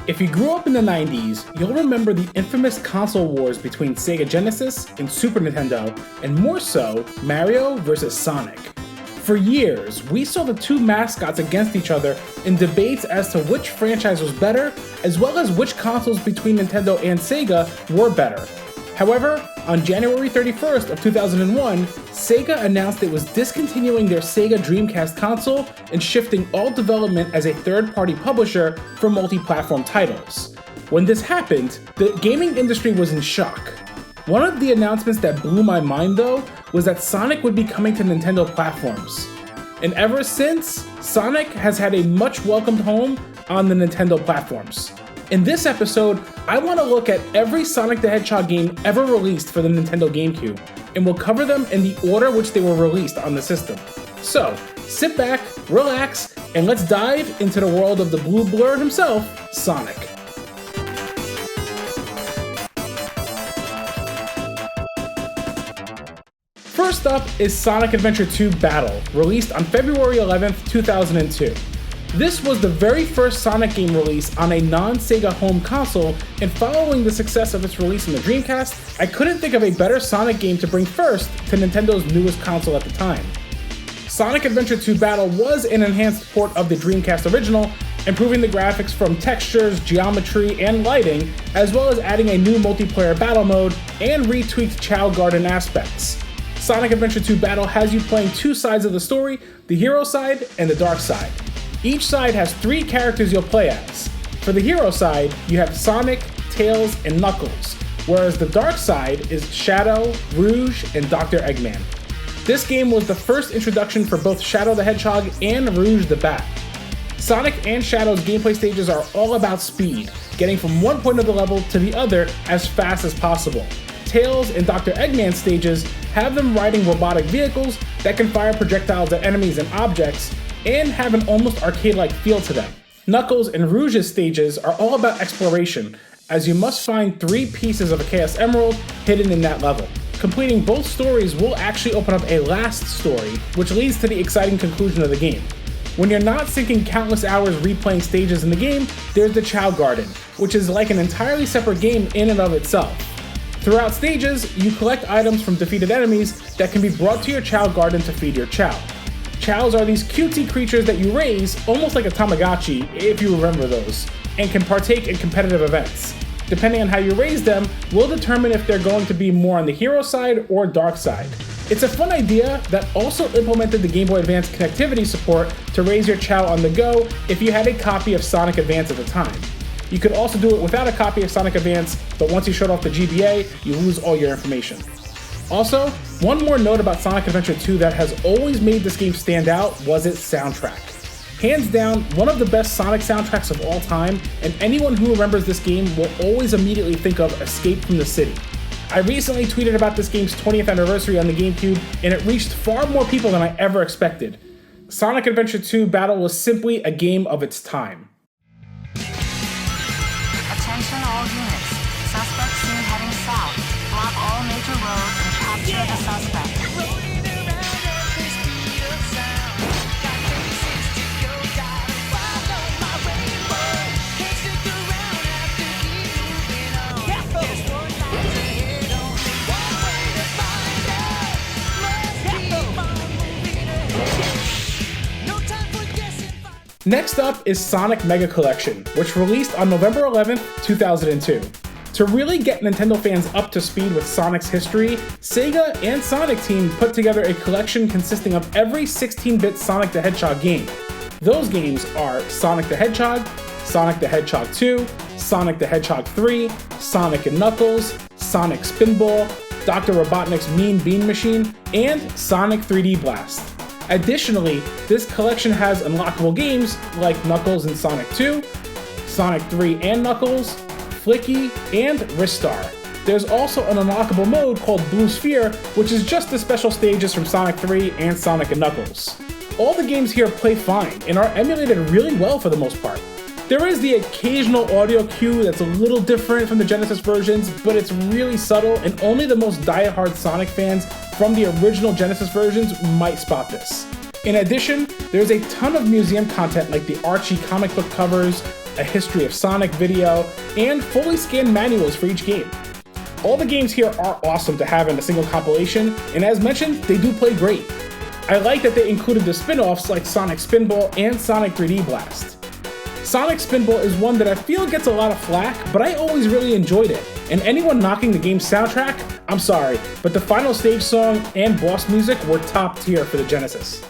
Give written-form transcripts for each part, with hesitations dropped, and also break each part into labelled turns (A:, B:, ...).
A: If you grew up in the 90s, you'll remember the infamous console wars between Sega Genesis and Super Nintendo, and more so, Mario vs. Sonic. For years, we saw the two mascots against each other in debates as to which franchise was better, as well as which consoles between Nintendo and Sega were better. However, on January 31st of 2001, Sega announced it was discontinuing their Sega Dreamcast console and shifting all development as a third-party publisher for multi-platform titles. When this happened, the gaming industry was in shock. One of the announcements that blew my mind though was that Sonic would be coming to Nintendo platforms. And ever since, Sonic has had a much welcomed home on the Nintendo platforms. In this episode, I want to look at every Sonic the Hedgehog game ever released for the Nintendo GameCube, and we'll cover them in the order which they were released on the system. So, sit back, relax, and let's dive into the world of the blue blur himself, Sonic. First up is Sonic Adventure 2 Battle, released on February 11th, 2002. This was the very first Sonic game release on a non-Sega home console, and following the success of its release in the Dreamcast, I couldn't think of a better Sonic game to bring first to Nintendo's newest console at the time. Sonic Adventure 2 Battle was an enhanced port of the Dreamcast original, improving the graphics from textures, geometry, and lighting, as well as adding a new multiplayer battle mode and retweaked Chao Garden aspects. Sonic Adventure 2 Battle has you playing two sides of the story, the hero side and the dark side. Each side has three characters you'll play as. For the hero side, you have Sonic, Tails, and Knuckles, whereas the dark side is Shadow, Rouge, and Dr. Eggman. This game was the first introduction for both Shadow the Hedgehog and Rouge the Bat. Sonic and Shadow's gameplay stages are all about speed, getting from one point of the level to the other as fast as possible. Tails and Dr. Eggman's stages have them riding robotic vehicles that can fire projectiles at enemies and objects, and have an almost arcade-like feel to them. Knuckles and Rouge's stages are all about exploration, as you must find 3 pieces of a Chaos Emerald hidden in that level. Completing both stories will actually open up a last story, which leads to the exciting conclusion of the game. When you're not sinking countless hours replaying stages in the game, there's the Chao Garden, which is like an entirely separate game in and of itself. Throughout stages, you collect items from defeated enemies that can be brought to your Chao Garden to feed your Chao. Chows are these cutesy creatures that you raise, almost like a Tamagotchi, if you remember those, and can partake in competitive events. Depending on how you raise them, will determine if they're going to be more on the hero side or dark side. It's a fun idea that also implemented the Game Boy Advance connectivity support to raise your Chao on the go if you had a copy of Sonic Advance at the time. You could also do it without a copy of Sonic Advance, but once you shut off the GBA, you lose all your information. Also, one more note about Sonic Adventure 2 that has always made this game stand out was its soundtrack. Hands down, one of the best Sonic soundtracks of all time, and anyone who remembers this game will always immediately think of Escape from the City. I recently tweeted about this game's 20th anniversary on the GameCube, and it reached far more people than I ever expected. Sonic Adventure 2 Battle was simply a game of its time.
B: Attention all units. Suspect seen heading south. Block all major roads and capture the suspect.
A: Next up is Sonic Mega Collection, which released on November 11th, 2002. To really get Nintendo fans up to speed with Sonic's history, Sega and Sonic Team put together a collection consisting of every 16-bit Sonic the Hedgehog game. Those games are Sonic the Hedgehog, Sonic the Hedgehog 2, Sonic the Hedgehog 3, Sonic and Knuckles, Sonic Spinball, Dr. Robotnik's Mean Bean Machine, and Sonic 3D Blast. Additionally, this collection has unlockable games like Knuckles and Sonic 2, Sonic 3 and Knuckles, Flicky, and Ristar. There's also an unlockable mode called Blue Sphere, which is just the special stages from Sonic 3 and Sonic and Knuckles. All the games here play fine and are emulated really well for the most part. There is the occasional audio cue that's a little different from the Genesis versions, but it's really subtle and only the most die-hard Sonic fans from the original Genesis versions might spot this. In addition, there's a ton of museum content like the Archie comic book covers, a history of Sonic video, and fully scanned manuals for each game. All the games here are awesome to have in a single compilation, and as mentioned, they do play great. I like that they included the spin-offs like Sonic Spinball and Sonic 3D Blast. Sonic Spinball is one that I feel gets a lot of flack, but I always really enjoyed it. And anyone knocking the game's soundtrack, I'm sorry, but the final stage song and boss music were top tier for the Genesis.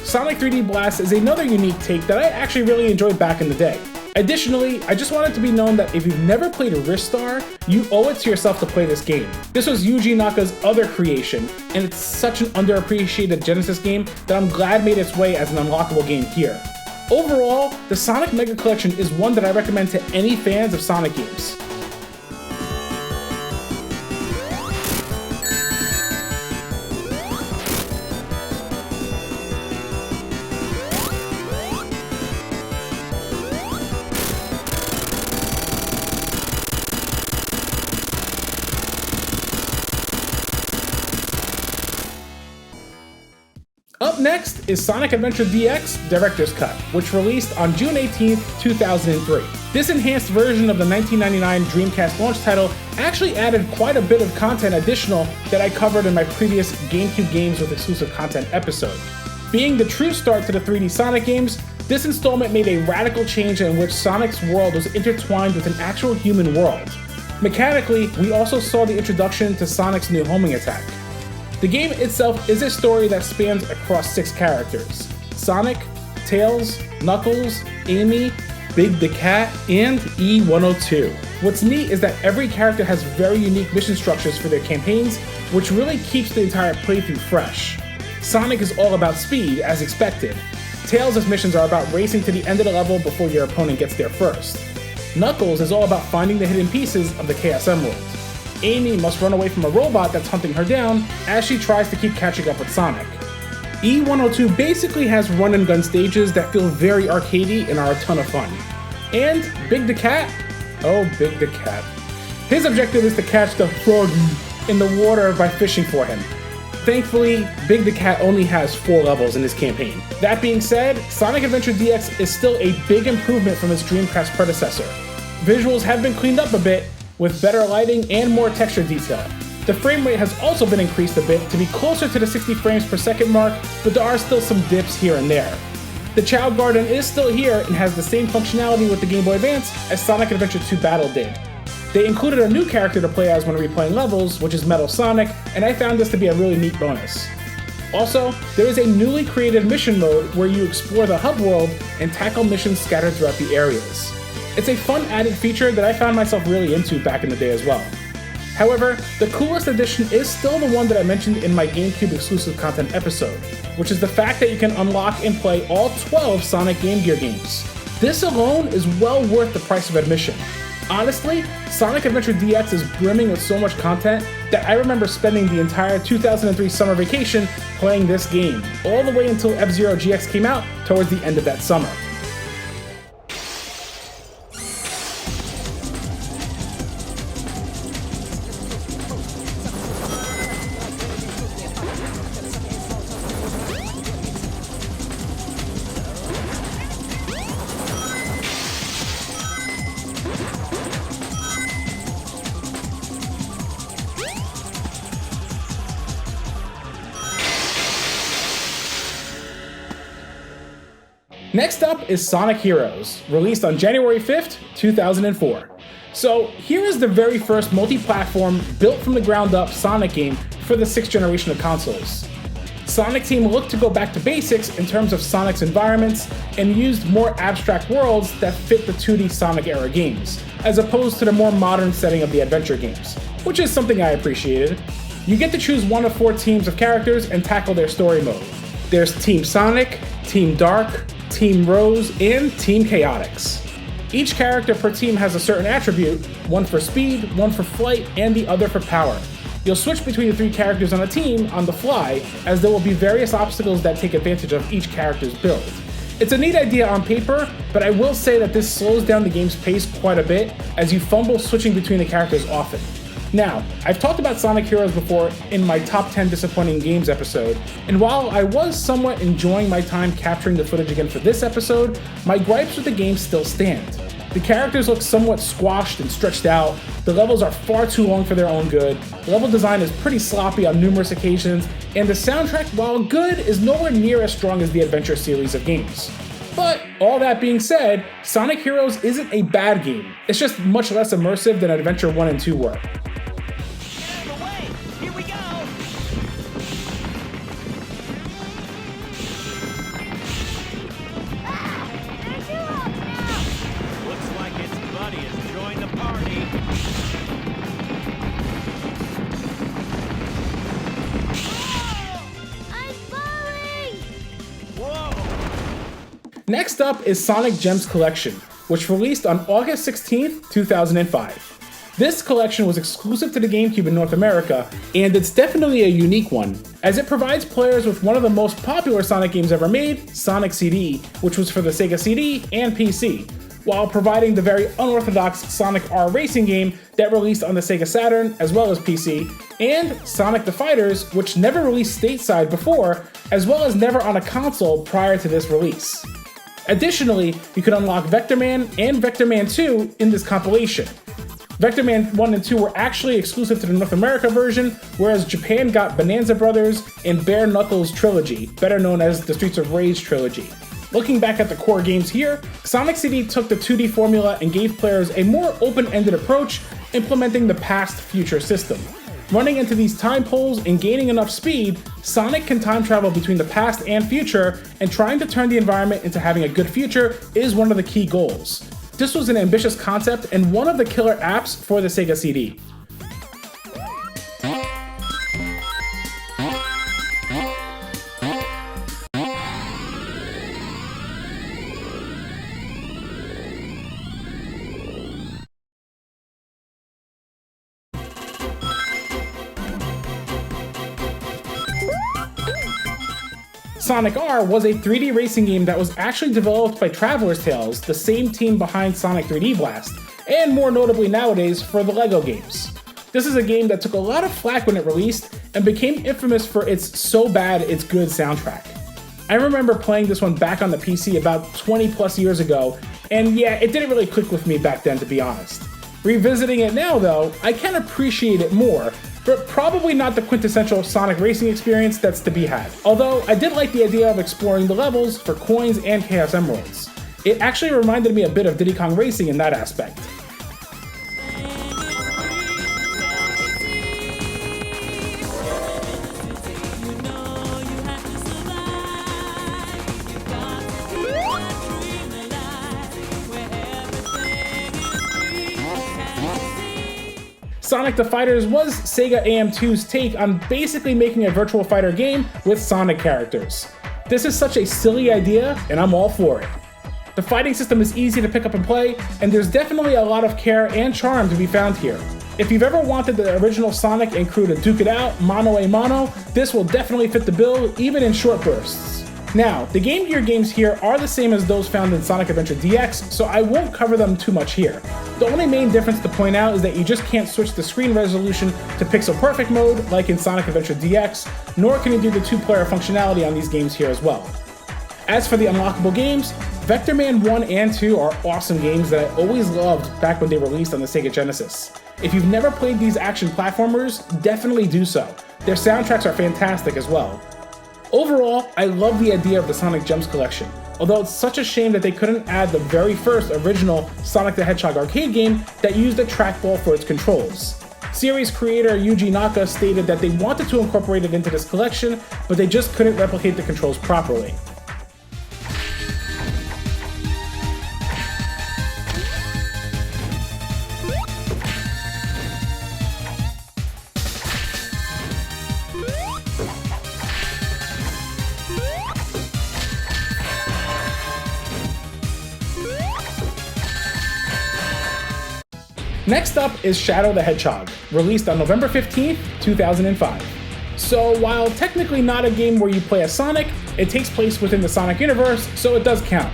A: Sonic 3D Blast is another unique take that I actually really enjoyed back in the day. Additionally, I just want it to be known that if you've never played Ristar, you owe it to yourself to play this game. This was Yuji Naka's other creation, and it's such an underappreciated Genesis game that I'm glad made its way as an unlockable game here. Overall, the Sonic Mega Collection is one that I recommend to any fans of Sonic games. Up next is Sonic Adventure DX Director's Cut, which released on June 18, 2003. This enhanced version of the 1999 Dreamcast launch title actually added quite a bit of content additional that I covered in my previous GameCube Games with Exclusive Content episode. Being the true start to the 3D Sonic games, this installment made a radical change in which Sonic's world was intertwined with an actual human world. Mechanically, we also saw the introduction to Sonic's new homing attack. The game itself is a story that spans across 6 characters: Sonic, Tails, Knuckles, Amy, Big the Cat, and E102. What's neat is that every character has very unique mission structures for their campaigns, which really keeps the entire playthrough fresh. Sonic is all about speed, as expected. Tails' missions are about racing to the end of the level before your opponent gets there first. Knuckles is all about finding the hidden pieces of the Chaos Emerald. Amy must run away from a robot that's hunting her down as she tries to keep catching up with Sonic. E102 basically has run and gun stages that feel very arcadey and are a ton of fun. And Big the Cat? Oh, Big the Cat. His objective is to catch the froggy in the water by fishing for him. Thankfully, Big the Cat only has 4 levels in this campaign. That being said, Sonic Adventure DX is still a big improvement from its Dreamcast predecessor. Visuals have been cleaned up a bit, with better lighting and more texture detail. The frame rate has also been increased a bit to be closer to the 60 frames per second mark, but there are still some dips here and there. The Child Garden is still here and has the same functionality with the Game Boy Advance as Sonic Adventure 2 Battle did. They included a new character to play as when replaying levels, which is Metal Sonic, and I found this to be a really neat bonus. Also, there is a newly created mission mode where you explore the hub world and tackle missions scattered throughout the areas. It's a fun added feature that I found myself really into back in the day as well. However, the coolest addition is still the one that I mentioned in my GameCube Exclusive Content episode, which is the fact that you can unlock and play all 12 Sonic Game Gear games. This alone is well worth the price of admission. Honestly, Sonic Adventure DX is brimming with so much content that I remember spending the entire 2003 summer vacation playing this game, all the way until F-Zero GX came out towards the end of that summer. Next up is Sonic Heroes, released on January 5th, 2004. So here is the very first multi-platform, built from the ground up Sonic game for the 6th generation of consoles. Sonic Team looked to go back to basics in terms of Sonic's environments and used more abstract worlds that fit the 2D Sonic era games, as opposed to the more modern setting of the adventure games, which is something I appreciated. You get to choose one of 4 teams of characters and tackle their story mode. There's Team Sonic, Team Dark, Team Rose, and Team Chaotix. Each character per team has a certain attribute, one for speed, one for flight, and the other for power. You'll switch between the 3 characters on a team on the fly, as there will be various obstacles that take advantage of each character's build. It's a neat idea on paper, but I will say that this slows down the game's pace quite a bit as you fumble switching between the characters often. Now, I've talked about Sonic Heroes before in my top 10 disappointing games episode, and while I was somewhat enjoying my time capturing the footage again for this episode, my gripes with the game still stand. The characters look somewhat squashed and stretched out, the levels are far too long for their own good, the level design is pretty sloppy on numerous occasions, and the soundtrack, while good, is nowhere near as strong as the Adventure series of games. But all that being said, Sonic Heroes isn't a bad game, it's just much less immersive than Adventure 1 and 2 were. Next up is Sonic Gems Collection, which released on August 16th, 2005. This collection was exclusive to the GameCube in North America, and it's definitely a unique one, as it provides players with one of the most popular Sonic games ever made, Sonic CD, which was for the Sega CD and PC, while providing the very unorthodox Sonic R racing game that released on the Sega Saturn as well as PC, and Sonic the Fighters, which never released stateside before, as well as never on a console prior to this release. Additionally, you could unlock Vector Man and Vector Man 2 in this compilation. Vector Man 1 and 2 were actually exclusive to the North America version, whereas Japan got Bonanza Brothers and Bare Knuckles Trilogy, better known as the Streets of Rage Trilogy. Looking back at the core games here, Sonic CD took the 2D formula and gave players a more open-ended approach, implementing the past-future system. Running into these time poles and gaining enough speed, Sonic can time travel between the past and future, and trying to turn the environment into having a good future is one of the key goals. This was an ambitious concept and one of the killer apps for the Sega CD. Sonic R was a 3D racing game that was actually developed by Traveler's Tales, the same team behind Sonic 3D Blast, and more notably nowadays for the LEGO games. This is a game that took a lot of flack when it released and became infamous for its so bad it's good soundtrack. I remember playing this one back on the PC about 20 plus years ago, and yeah, it didn't really click with me back then, to be honest. Revisiting it now though, I can appreciate it more, but probably not the quintessential Sonic racing experience that's to be had. Although, I did like the idea of exploring the levels for coins and Chaos Emeralds. It actually reminded me a bit of Diddy Kong Racing in that aspect. Sonic the Fighters was Sega AM2's take on basically making a virtual fighter game with Sonic characters. This is such a silly idea, and I'm all for it. The fighting system is easy to pick up and play, and there's definitely a lot of care and charm to be found here. If you've ever wanted the original Sonic and crew to duke it out mano a mano, this will definitely fit the bill, even in short bursts. Now, the Game Gear games here are the same as those found in Sonic Adventure DX, so I won't cover them too much here. The only main difference to point out is that you just can't switch the screen resolution to pixel perfect mode like in Sonic Adventure DX, nor can you do the two-player functionality on these games here as well. As for the unlockable games, Vector Man 1 and 2 are awesome games that I always loved back when they released on the Sega Genesis. If you've never played these action platformers, definitely do so. Their soundtracks are fantastic as well. Overall, I love the idea of the Sonic Gems collection, although it's such a shame that they couldn't add the very first original Sonic the Hedgehog arcade game that used a trackball for its controls. Series creator Yuji Naka stated that they wanted to incorporate it into this collection, but they just couldn't replicate the controls properly. Next up is Shadow the Hedgehog, released on November 15th, 2005. So while technically not a game where you play as Sonic, it takes place within the Sonic universe, so it does count.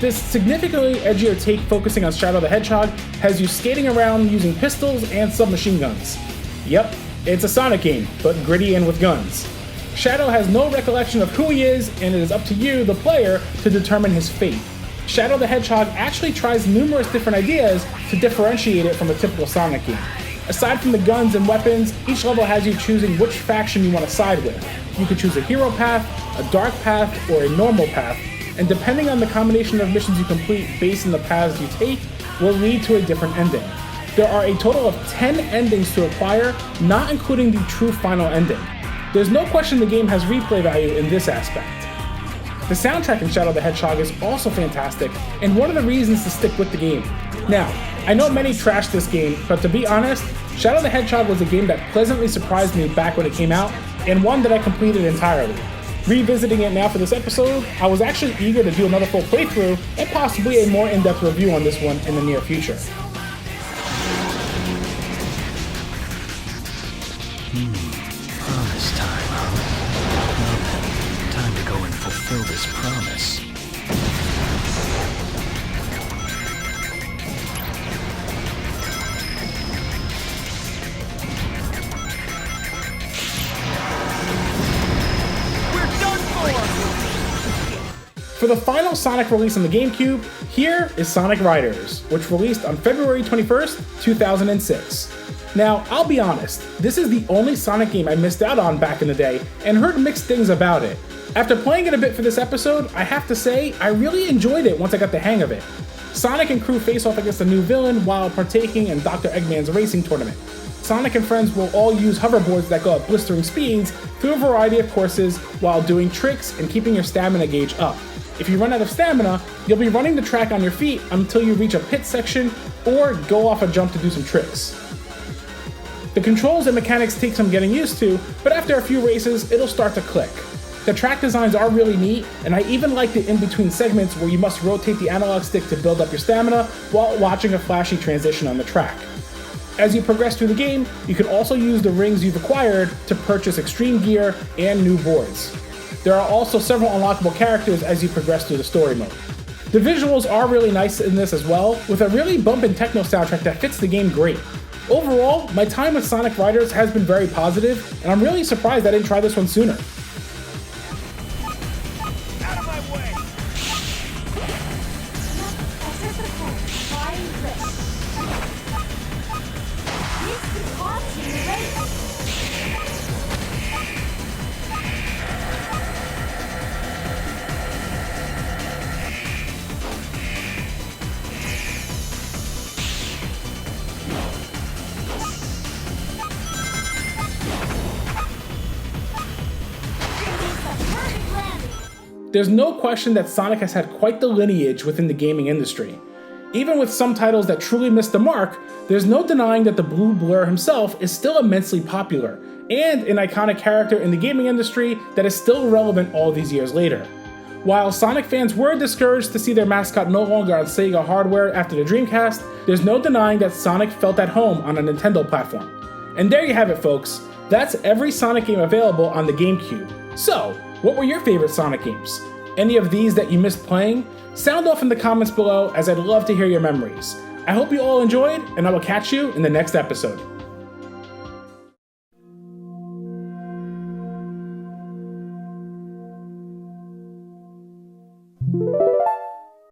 A: This significantly edgier take focusing on Shadow the Hedgehog has you skating around using pistols and submachine guns. Yep, it's a Sonic game, but gritty and with guns. Shadow has no recollection of who he is, and it is up to you, the player, to determine his fate. Shadow the Hedgehog actually tries numerous different ideas to differentiate it from a typical Sonic game. Aside from the guns and weapons, each level has you choosing which faction you want to side with. You could choose a hero path, a dark path, or a normal path, and depending on the combination of missions you complete based on the paths you take, will lead to a different ending. There are a total of 10 endings to acquire, not including the true final ending. There's no question the game has replay value in this aspect. The soundtrack in Shadow the Hedgehog is also fantastic, and one of the reasons to stick with the game. Now, I know many trashed this game, but to be honest, Shadow the Hedgehog was a game that pleasantly surprised me back when it came out, and one that I completed entirely. Revisiting it now for this episode, I was actually eager to do another full playthrough, and possibly a more in-depth review on this one in the near future.
C: Promise time, huh? Well then, time to go and fulfill this promise.
A: For the final Sonic release on the GameCube, here is Sonic Riders, which released on February 21st, 2006. Now, I'll be honest, this is the only Sonic game I missed out on back in the day and heard mixed things about it. After playing it a bit for this episode, I have to say, I really enjoyed it once I got the hang of it. Sonic and crew face off against a new villain while partaking in Dr. Eggman's racing tournament. Sonic and friends will all use hoverboards that go at blistering speeds through a variety of courses while doing tricks and keeping your stamina gauge up. If you run out of stamina, you'll be running the track on your feet until you reach a pit section or go off a jump to do some tricks. The controls and mechanics take some getting used to, but after a few races, it'll start to click. The track designs are really neat, and I even like the in-between segments where you must rotate the analog stick to build up your stamina while watching a flashy transition on the track. As you progress through the game, you can also use the rings you've acquired to purchase extreme gear and new boards. There are also several unlockable characters as you progress through the story mode. The visuals are really nice in this as well, with a really bumpin' techno soundtrack that fits the game great. Overall, my time with Sonic Riders has been very positive, and I'm really surprised I didn't try this one sooner.
D: Out of my way!
A: There's no question that Sonic has had quite the lineage within the gaming industry. Even with some titles that truly missed the mark, there's no denying that the Blue Blur himself is still immensely popular, and an iconic character in the gaming industry that is still relevant all these years later. While Sonic fans were discouraged to see their mascot no longer on Sega hardware after the Dreamcast, there's no denying that Sonic felt at home on a Nintendo platform. And there you have it, folks. That's every Sonic game available on the GameCube. So, what were your favorite Sonic games? Any of these that you missed playing? Sound off in the comments below, as I'd love to hear your memories. I hope you all enjoyed, and I will catch you in the next episode.